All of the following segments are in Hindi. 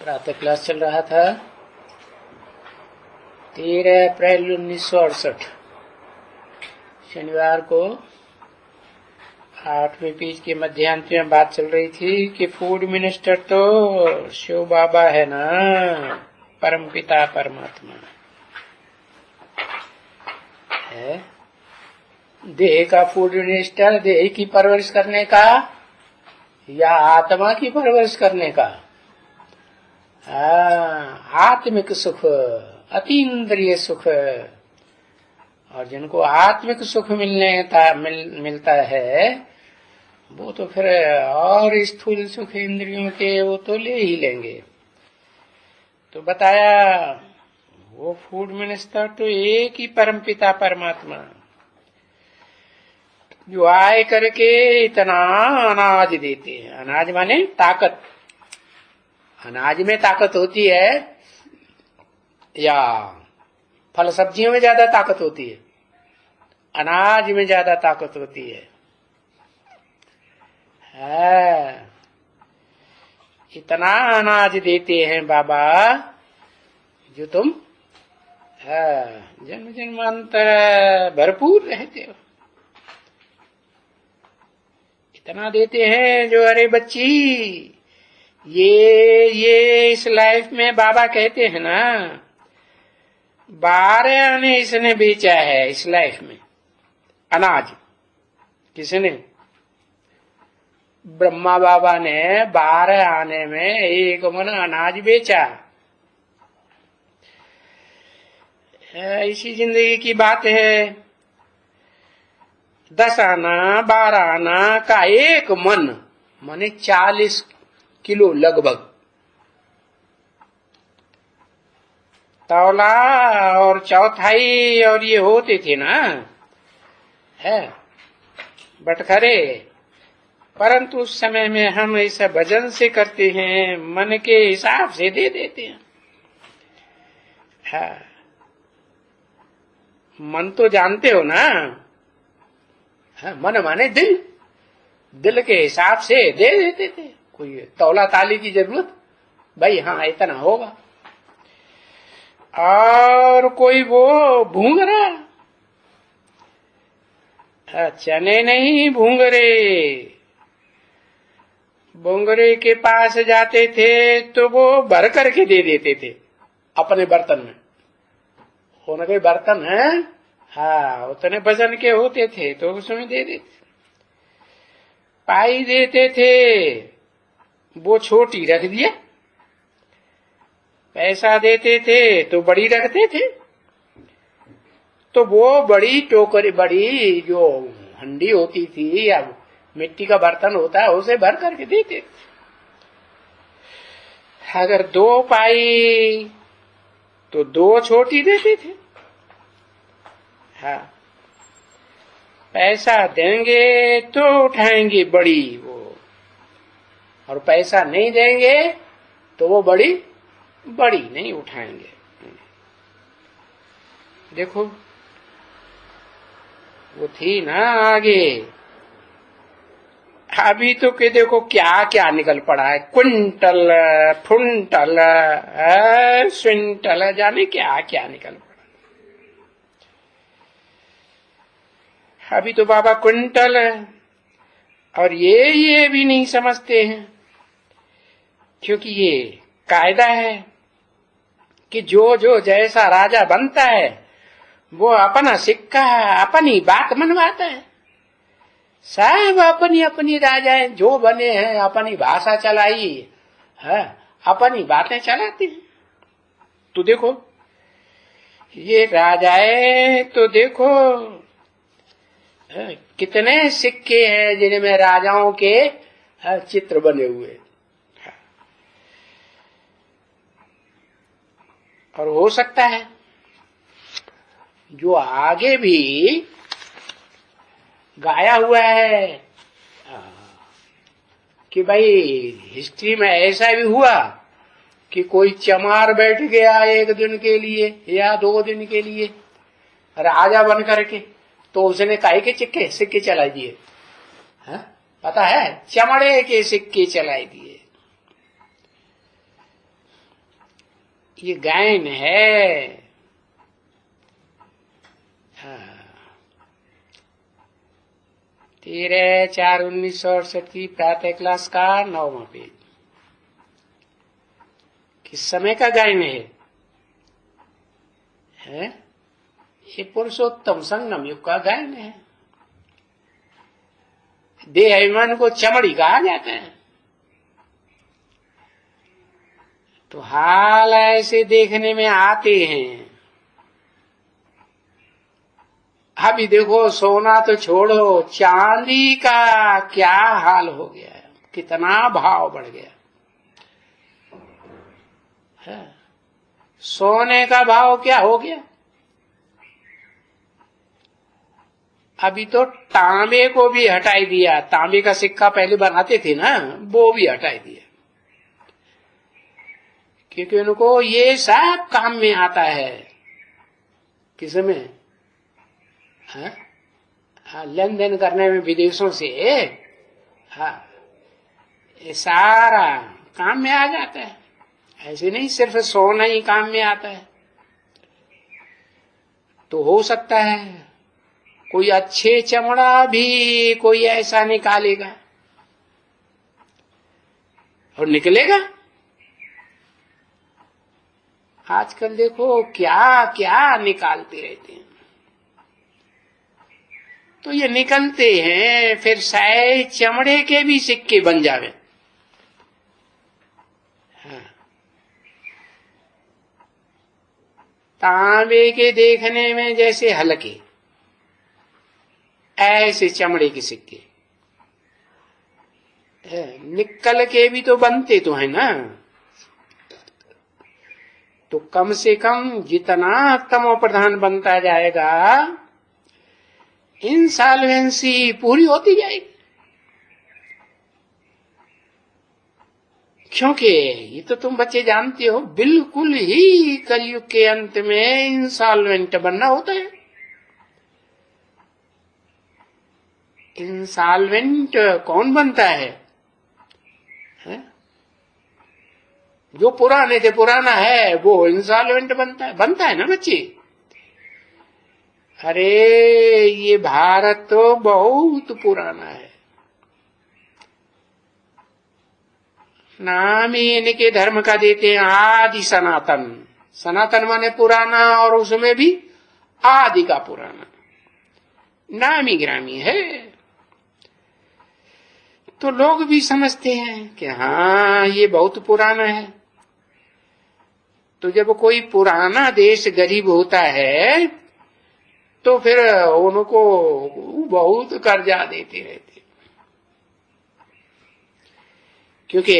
प्रातः क्लास चल रहा था 13 अप्रैल 1968 शनिवार को 8वें पेज के मध्यांत में बात चल रही थी कि फूड मिनिस्टर तो शिव बाबा है ना, परम पिता परमात्मा है। देह का फूड मिनिस्टर देह की परवरिश करने का या आत्मा की परवरिश करने का? आत्मिक सुख, अतीन्द्रिय सुख। और जिनको आत्मिक सुख मिलता है वो तो फिर और स्थूल सुख इंद्रियों के वो तो ले ही लेंगे। तो बताया वो फूड मिनिस्टर तो एक ही परमपिता परमात्मा जो आए करके इतना अनाज देते हैं। अनाज माने ताकत। अनाज में ताकत होती है या फल सब्जियों में ज्यादा ताकत होती है? अनाज में ज्यादा ताकत होती है। इतना अनाज देते हैं बाबा जो तुम जन्म जन्मांतर भरपूर रहते हो। इतना देते हैं जो अरे बच्ची ये इस लाइफ में बाबा कहते हैं ना 12 आने इसने बेचा है इस लाइफ में। अनाज किसने? ब्रह्मा बाबा ने 12 आने में 1 मन अनाज बेचा। इसी जिंदगी की बात है। 10 आना 12 आना का 1 मन माने 40 किलो लगभग। तौला और चौथाई और ये होते थे ना है बटखरे। परंतु उस समय में हम ऐसा भजन से करते हैं, मन के हिसाब से दे देते हैं। मन तो जानते हो ना, मन माने दिल। दिल के हिसाब से दे देते थे। कोई तौला ताली की जरूरत भाई, हाँ इतना होगा। और कोई वो भूंगरा, चने नहीं भूंगरे। भूंगरे के पास जाते थे तो वो भर करके दे देते थे अपने बर्तन में। उनके बर्तन है उतने वजन के होते थे तो उसमें दे देते। पाई देते थे वो छोटी रख दिया। पैसा देते थे तो बड़ी रखते थे। तो वो बड़ी टोकरी, बड़ी जो हंडी होती थी या मिट्टी का बर्तन होता है उसे भर करके देते। अगर 2 पाई तो 2 छोटी देते थे। पैसा देंगे तो उठाएंगे बड़ी वो, और पैसा नहीं देंगे तो वो बड़ी नहीं उठाएंगे। देखो वो थी ना आगे। अभी तो के देखो क्या क्या निकल पड़ा है। क्विंटल, फुंटल, स्विंटल, जाने क्या क्या निकल पड़ा। अभी तो बाबा क्विंटल और ये भी नहीं समझते हैं, क्योंकि ये कायदा है कि जो जैसा राजा बनता है वो अपना सिक्का अपनी बात मनवाता है। सब अपनी अपनी राजाएं जो बने हैं अपनी भाषा चलाई है, अपनी बातें चलाते हैं। तो देखो ये राजाएं तो देखो कितने सिक्के हैं जिनमें राजाओं के चित्र बने हुए। और हो सकता है जो आगे भी गाया हुआ है कि भाई हिस्ट्री में ऐसा भी हुआ कि कोई चमार बैठ गया 1 दिन के लिए या 2 दिन के लिए राजा बन करके, तो उसने काहे के सिक्के चला दिए। पता है, चमड़े के सिक्के चलाई दिए। ये गायन है। हाँ। 13/4/1968 की प्रातः क्लास का 9वां पेज। किस समय का गायन है? ये पुरुषोत्तम संगम युग का गायन है। देह अभिमान को चमड़ी कहा जाता है। तो हाल ऐसे देखने में आते हैं। अभी देखो, सोना तो छोड़ो, चांदी का क्या हाल हो गया है, कितना भाव बढ़ गया है। सोने का भाव क्या हो गया? अभी तो तांबे को भी हटाई दिया। तांबे का सिक्का पहले बनाते थे ना, वो भी हटाई दिया, क्योंकि उनको ये सब काम में आता है। किसमें? लेन देन करने में विदेशों से। हाँ, ये सारा काम में आ जाता है। ऐसे नहीं सिर्फ सोना ही काम में आता है। तो हो सकता है कोई अच्छे चमड़ा भी कोई ऐसा निकालेगा, और निकलेगा। आजकल देखो क्या क्या निकालते रहते हैं। तो ये निकलते हैं, फिर शायद चमड़े के भी सिक्के बन जावे। हाँ। तांबे के देखने में जैसे हल्के, ऐसे चमड़े के सिक्के। निकल के भी तो बनते तो है ना। तो कम से कम जितना तमो प्रधान बनता जाएगा, इंसॉल्वेंसी पूरी होती जाएगी। क्योंकि ये तो तुम बच्चे जानते हो, बिल्कुल ही कलयुग के अंत में इंसॉल्वेंट बनना होता है। इंसॉल्वेंट कौन बनता है? जो पुराने थे, पुराना है, वो इंसॉल्वेंट बनता है ना बच्चे। अरे ये भारत तो बहुत पुराना है। नाम ही इनके धर्म का देते हैं आदि सनातन। सनातन माने पुराना, और उसमें भी आदि का पुराना, नामी ग्रामी है। तो लोग भी समझते हैं कि हाँ ये बहुत पुराना है। तो जब कोई पुराना देश गरीब होता है तो फिर उनको बहुत कर्जा देते रहते, क्योंकि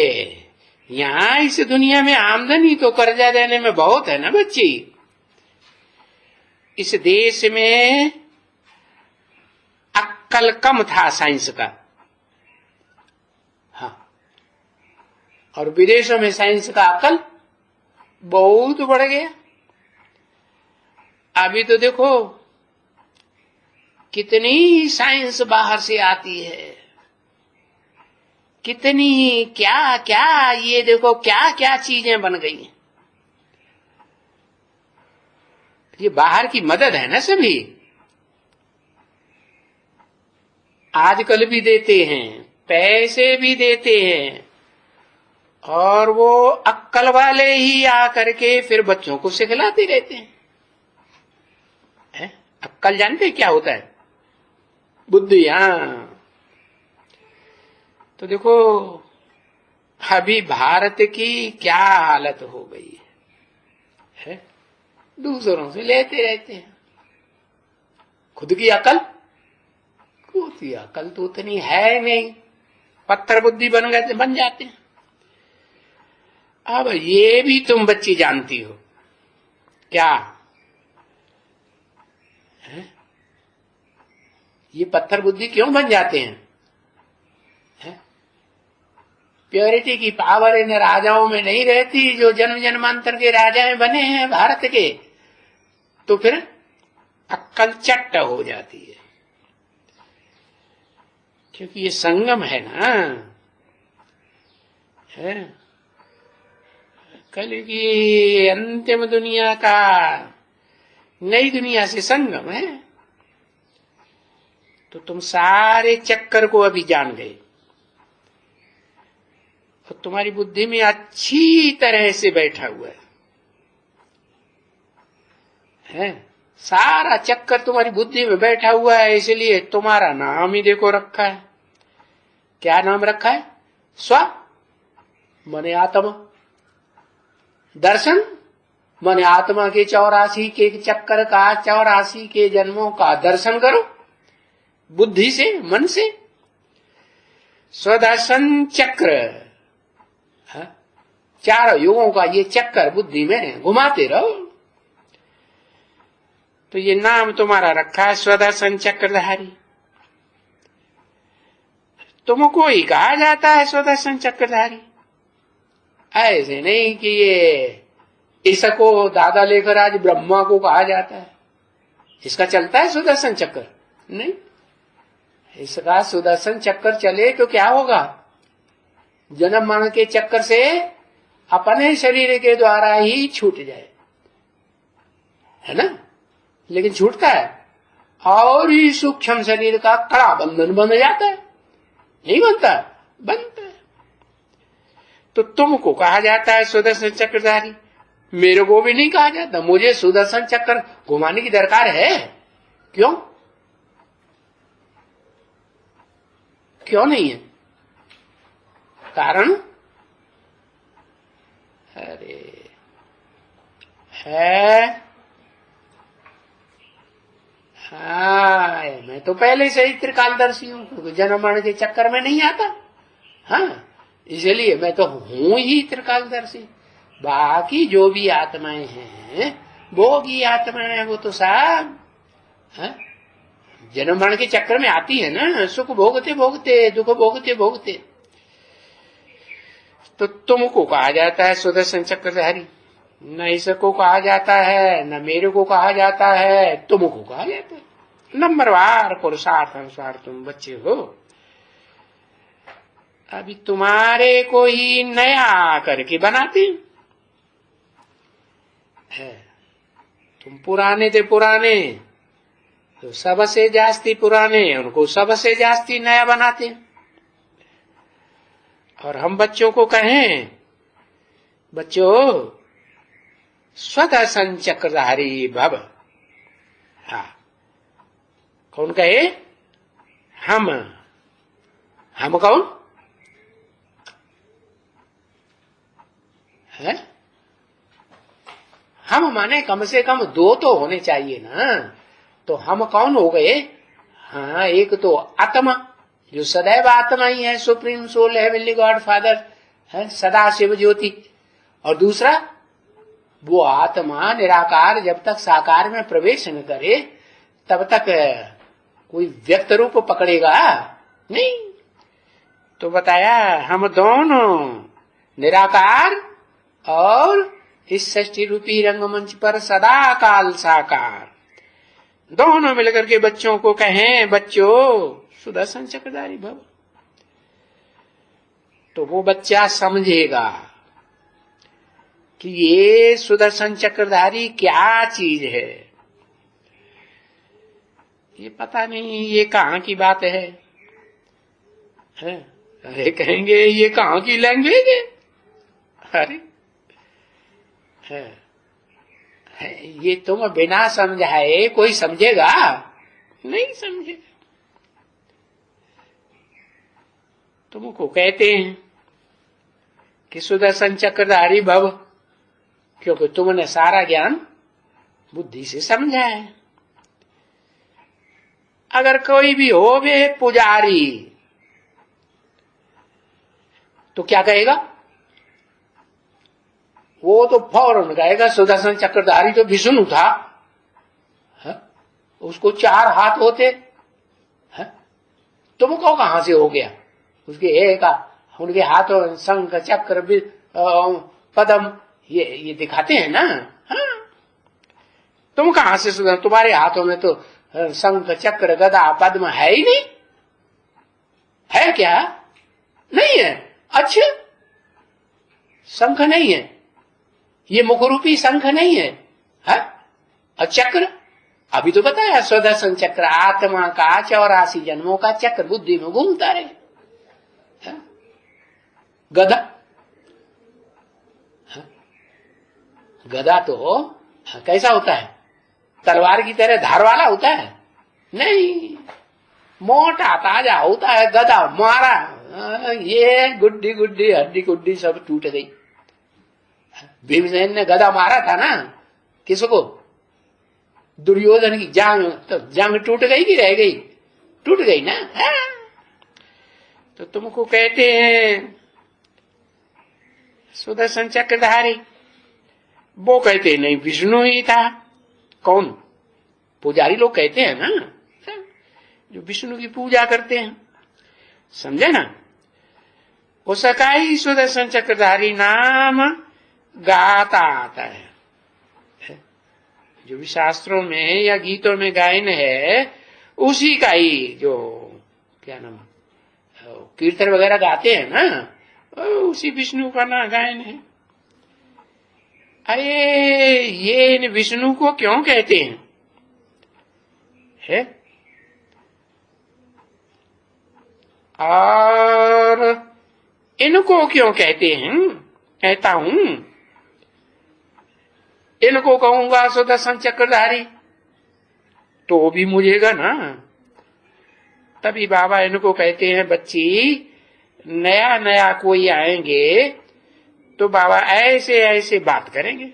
यहाँ इस दुनिया में आमदनी तो कर्जा देने में बहुत है ना बच्ची। इस देश में अक्कल कम था साइंस का, हाँ, और विदेशों में साइंस का अक्कल बहुत बढ़ गया। अभी तो देखो कितनी साइंस बाहर से आती है, कितनी क्या क्या, ये देखो क्या क्या चीजें बन गई हैं। ये बाहर की मदद है ना सभी। आजकल भी देते हैं, पैसे भी देते हैं, और वो अक्कल वाले ही आकर के फिर बच्चों को सिखलाते रहते हैं। अक्कल जानते क्या होता है? बुद्धि। हाँ, तो देखो अभी भारत की क्या हालत हो गई है। दूसरों से लेते रहते हैं, खुद की अकल तो उतनी है नहीं, पत्थर बुद्धि बन जाते हैं। अब ये भी तुम बच्ची जानती हो क्या है? ये पत्थर बुद्धि क्यों बन जाते हैं? प्योरिटी की पावर इन राजाओं में नहीं रहती जो जन्म जन्मांतर के राजा बने हैं भारत के, तो फिर अक्कल चट्ट हो जाती है। क्योंकि ये संगम है ना, है कलयुगी अंतिम दुनिया का नई दुनिया से संगम है। तो तुम सारे चक्कर को अभी जान गए और तुम्हारी बुद्धि में अच्छी तरह से बैठा हुआ है? सारा चक्कर तुम्हारी बुद्धि में बैठा हुआ है, इसलिए तुम्हारा नाम ही देखो रखा है। क्या नाम रखा है? स्व मने आत्मा, दर्शन मने आत्मा के 84 के चक्कर का, 84 के जन्मों का दर्शन करो बुद्धि से, मन से। स्वदर्शन चक्र, 4 युगों का ये चक्कर बुद्धि में घुमाते रहो। तो ये नाम तुम्हारा रखा है स्वदर्शन चक्रधारी। तुमको ही कहा जाता है स्वदर्शन चक्रधारी, ऐसे नहीं कि ये इसको दादा लेकर आज ब्रह्मा को कहा जाता है। इसका चलता है सुदर्शन चक्र? नहीं, इसका सुदर्शन चक्र चले तो क्या होगा? जन्म मरण के चक्कर से अपने शरीर के द्वारा ही छूट जाए, है ना? लेकिन छूटता है और ही सूक्ष्म शरीर का कड़ा बंधन बन जाता है, नहीं बनता? बनता है। तो तुमको कहा जाता है सुदर्शन चक्रधारी, मेरे को भी नहीं कहा जाता। मुझे सुदर्शन चक्र घुमाने की दरकार है? क्यों? क्यों नहीं है? कारण अरे है, हाँ, मैं तो पहले से ही त्रिकालदर्शी हूं, जन्म मरण के चक्कर में नहीं आता। हाँ, इसलिए मैं तो हूं ही त्रिकालदर्शी। बाकी जो भी आत्माएं हैं भोगी आत्माएं, वो तो सब जन्म मरण के चक्कर में आती है ना, सुख भोगते भोगते, दुख भोगते भोगते। तो तुमको कहा जाता है सुदर्शन चक्रधारी, न इसको कहा जाता है, न मेरे को कहा जाता है, तुमको कहा जाता है। नंबरवार पुरुषार्थ अनुसार तुम बच्चे हो। अभी तुम्हारे को ही नया करके बनाते है। तुम पुराने थे पुराने, तो सबसे जास्ती पुराने, उनको सबसे जास्ती नया बनाते। और हम बच्चों को कहें, बच्चों स्वदर्शन चक्रधारी भव। हाँ, कौन कहे? हम कौन है? हम माने कम से कम 2 तो होने चाहिए ना। तो हम कौन हो गए? हाँ, एक तो आत्मा, जो सदैव आत्मा ही है, supreme soul, heavenly God father है, सदा शिव ज्योति। और दूसरा, वो आत्मा निराकार जब तक साकार में प्रवेश न करे तब तक कोई व्यक्त रूप पकड़ेगा नहीं। तो बताया हम दोनों निराकार और इस सृष्टि रूपी रंगमंच पर सदा काल साकार, दोनों मिलकर के बच्चों को कहें, बच्चों सुदर्शन चक्रधारी भव। तो वो बच्चा समझेगा कि ये सुदर्शन चक्रधारी क्या चीज है। ये पता नहीं ये कहाँ की बात है? अरे कहेंगे ये कहाँ की लैंग्वेज है? अरे ये तुम बिना समझाए कोई समझेगा? नहीं समझेगा। तुमको कहते हैं कि सुदर्शन चक्रधारी भव, क्योंकि तुमने सारा ज्ञान बुद्धि से समझा है। अगर कोई भी हो वे पुजारी, तो क्या कहेगा? वो तो फौरन कहेगा सुदर्शन चक्रधारी तो विष्णु था, उसको 4 हाथ होते, तुमको कहां से हो गया? उसके एक उनके हाथों शंख चक्र पद्म ये दिखाते हैं ना। हाँ, तुम कहां से सुदर्शन? तुम्हारे हाथों में तो शंख चक्र गदा पद्म है ही नहीं। है क्या? नहीं है। अच्छा, शंख नहीं है, ये मुखरूपी शंख नहीं है, हा? और चक्र अभी तो बताया, स्वदर्शन चक्र आत्मा का 84 जन्मों का चक्र बुद्धि में घूमता रहे। हा? गदा, हा? गदा तो कैसा होता है? तलवार की तरह धार वाला होता है? नहीं, मोटा ताजा होता है। गदा मारा, ये गुड्डी गुड्डी हड्डी गुड्डी सब टूट गई। भीमसेन ने गदा मारा था ना, किसको? दुर्योधन की जांग, तो जांग टूट गई कि रह गई? टूट गई ना। तो तुमको कहते हैं सुदर्शन चक्रधारी, वो कहते नहीं विष्णु ही था। कौन? पुजारी लोग कहते हैं ना, जो विष्णु की पूजा करते हैं, समझे ना? उसका ही सुदर्शन चक्रधारी नाम गाता आता है। जो भी शास्त्रों में या गीतों में गायन है, उसी का ही जो क्या नाम कीर्तन वगैरह गाते हैं ना, उसी विष्णु का ना गायन है। अरे ये इन विष्णु को क्यों कहते हैं? है? और इनको क्यों कहते हैं? कहता हूं, इनको कहूंगा सुदर्शन चक्रधारी तो भी मुझेगा ना। तभी बाबा इनको कहते हैं, बच्ची नया नया कोई आएंगे तो बाबा ऐसे ऐसे बात करेंगे।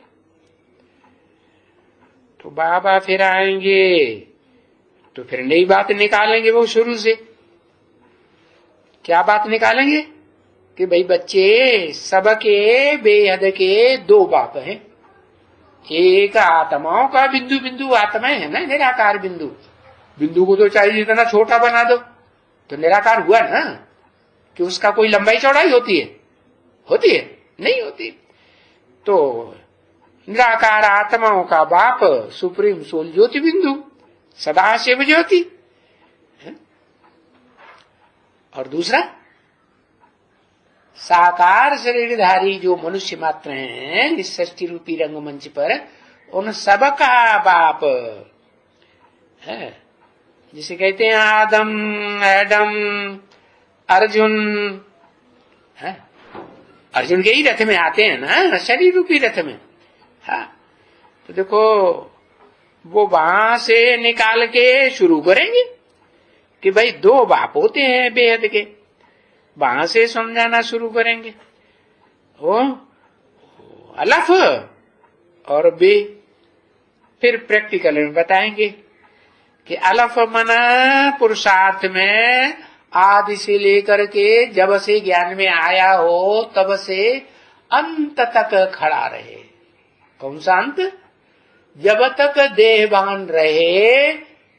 तो बाबा फिर आएंगे तो फिर नई बात निकालेंगे वो शुरू से। क्या बात निकालेंगे? कि भाई बच्चे, सबके बेहद के दो बाप हैं। एक आत्माओं का बिंदु बिंदु आत्मा है ना, निराकार बिंदु। बिंदु को तो चाहिए जितना छोटा बना दो तो निराकार हुआ ना। कि उसका कोई लंबाई चौड़ाई होती है? होती है? नहीं होती। तो निराकार आत्माओं का बाप सुप्रीम सोल ज्योति बिंदु, सदा शिव ज्योति। और दूसरा साकार शरीरधारी जो मनुष्य मात्र हैं इस सृष्टि रूपी रंगमंच पर, उन सबका बाप है। जिसे कहते हैं आदम, एडम, अर्जुन। है? अर्जुन के ही रथ में आते हैं ना, शरीर रूपी रथ में। हाँ, तो देखो वो वहां से निकाल के शुरू करेंगे कि भाई दो बाप होते हैं बेहद के। वहां से समझाना शुरू करेंगे। वो अलफ और बे। फिर प्रैक्टिकल में बताएंगे कि अलफ मना पुरुषार्थ में आदि से लेकर के जब से ज्ञान में आया हो तब से अंत तक खड़ा रहे। कौन सा अंत? जब तक देहभान रहे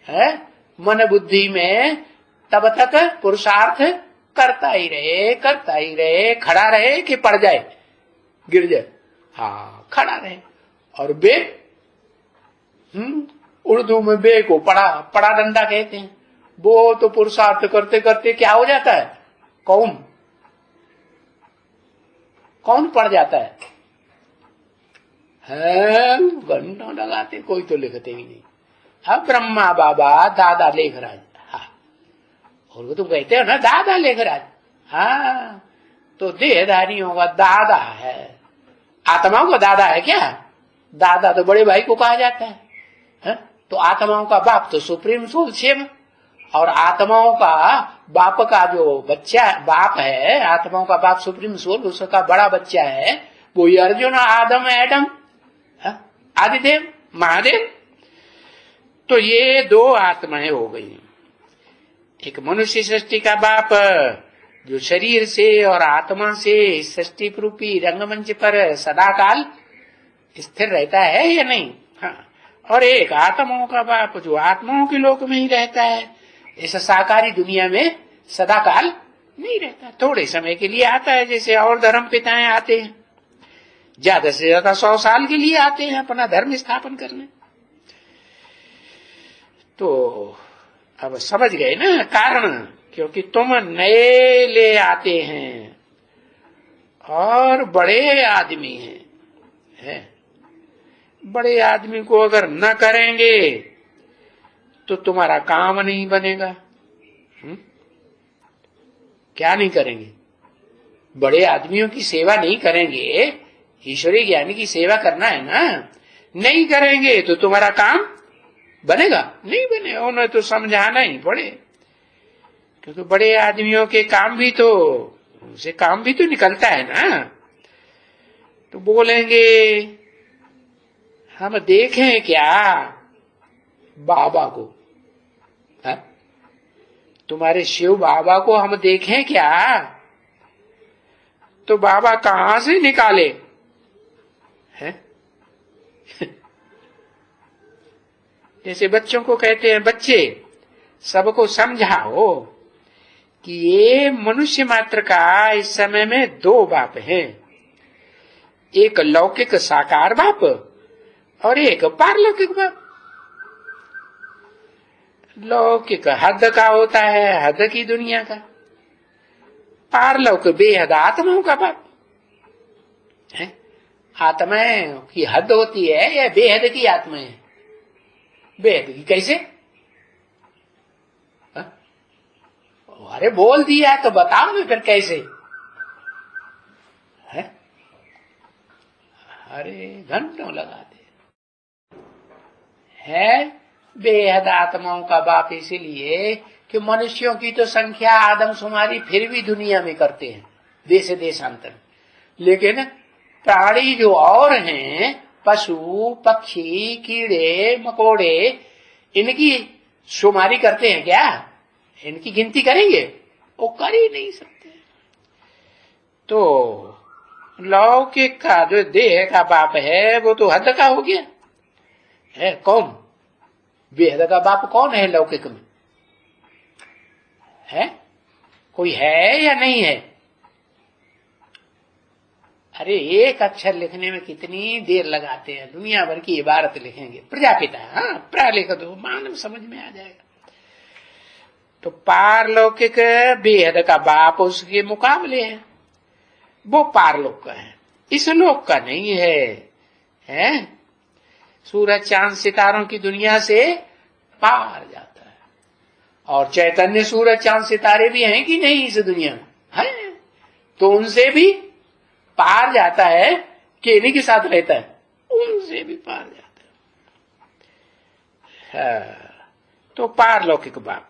है मन बुद्धि में, तब तक पुरुषार्थ करता ही रहे, खड़ा रहे कि पड़ जाए, गिर जाए। हाँ, खड़ा रहे। और बे, उर्दू में बे को पड़ा डंडा कहते हैं। वो तो पुरुषार्थ करते करते क्या हो जाता है? कौन पड़ जाता है? घंटों लगाते, कोई तो लिखते ही नहीं। हाँ, ब्रह्मा बाबा दादा लेखराज। हाँ, और वो तुम कहते हो ना दादा लेखराज। हाँ, तो देहधारियों का दादा है। आत्माओं का दादा है क्या? दादा तो बड़े भाई को कहा जाता है। तो आत्माओं का बाप तो सुप्रीम सोल शिव, और आत्माओं का बाप का जो बच्चा बाप है, आत्माओं का बाप सुप्रीम सोल, उसका बड़ा बच्चा है वो अर्जुन, आदम, एडम, आदिदेव, महादेव। तो ये दो आत्माएं हो गई। एक मनुष्य सृष्टि का बाप जो शरीर से और आत्मा से सृष्टि रूपी रंगमंच पर सदाकाल स्थिर रहता है या नहीं? हाँ। और एक आत्माओं का बाप जो आत्माओं के लोक में ही रहता है, इस साकारी दुनिया में सदाकाल नहीं रहता, थोड़े समय के लिए आता है। जैसे और धर्म पिताएं आते हैं, ज्यादा से ज्यादा 100 साल के लिए आते हैं अपना धर्म स्थापन करने। तो अब समझ गए ना कारण, क्योंकि तुम नए ले आते हैं और बड़े आदमी हैं, है। बड़े आदमी को अगर न करेंगे तो तुम्हारा काम नहीं बनेगा। क्या नहीं करेंगे? बड़े आदमियों की सेवा नहीं करेंगे, ईश्वरीय ज्ञानी की सेवा करना है ना, नहीं करेंगे तो तुम्हारा काम बनेगा? नहीं बनेगा। उन्हें तो समझाना ही पड़े, क्योंकि बड़े आदमियों के काम भी तो, उनसे काम भी तो निकलता है ना। तो बोलेंगे हम देखें क्या बाबा को, है? तुम्हारे शिव बाबा को हम देखें क्या? तो बाबा कहां से निकाले हैं? जैसे बच्चों को कहते हैं, बच्चे सबको समझाओ कि ये मनुष्य मात्र का इस समय में दो बाप हैं, एक लौकिक साकार बाप और एक पारलौकिक बाप। लौकिक हद का होता है, हद की दुनिया का। पारलौकिक बेहद आत्माओं का बाप है। आत्माएं की हद होती है या बेहद की आत्माएं? बेहद की कैसे? अरे बोल दिया तो बताओ मैं फिर कैसे है? अरे घंटों लगाते है। बेहद आत्माओं का बाप इसीलिए कि मनुष्यों की तो संख्या आदमशुमारी फिर भी दुनिया में करते हैं, देश देशांतर। लेकिन प्राणी जो और हैं, पशु पक्षी कीड़े मकोड़े, इनकी शुमारी करते हैं क्या? इनकी गिनती करेंगे? वो कर ही नहीं सकते। तो लौकिक का जो देह का बाप है वो तो हद का हो गया है। कौन बेहद का बाप कौन है लौकिक में? है कोई है या नहीं है? अरे एक अक्षर लिखने में कितनी देर लगाते हैं, दुनिया भर की इबारत लिखेंगे। प्रजापिता, हाँ प्रा लिख दो, मानव समझ में आ जाएगा। तो पारलौकिक बेहद का बाप उसके मुकाबले है, वो पारलोक का है, इस लोक का नहीं है। सूरज चांद सितारों की दुनिया से पार जाता है। और चैतन्य सूरज चांद सितारे भी हैं कि नहीं इस दुनिया में? है। तो उनसे भी पार जाता है कि इन्हीं के साथ रहता है? उनसे भी पार जाता है। तो पारलौकिक बाप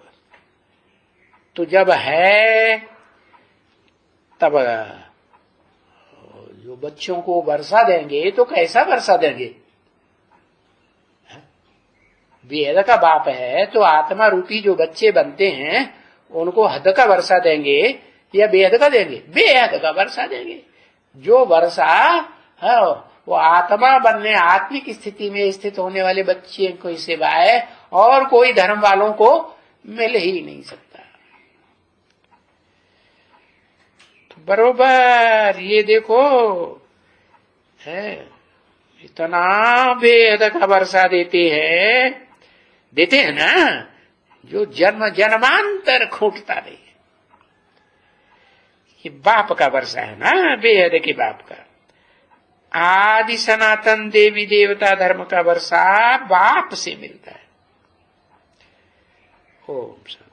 तो जब है तब जो बच्चों को वर्षा देंगे तो कैसा वर्षा देंगे? बेहद का बाप है तो आत्मा रूपी जो बच्चे बनते हैं उनको हद का वर्षा देंगे या बेहद का देंगे? बेहद का वर्षा देंगे। जो वर्षा है वो आत्मा बनने, आत्मिक स्थिति में स्थित होने वाले बच्चे को सिवाय और कोई धर्म वालों को मिल ही नहीं सकता। तो बरोबर ये देखो है, इतना बेहद का वर्षा देते हैं ना, जो जन्म जन्मांतर खूटता नहीं। ये बाप का वर्षा है ना, बेहद के बाप का। आदि सनातन देवी देवता धर्म का वर्षा बाप से मिलता है। ओम शांति।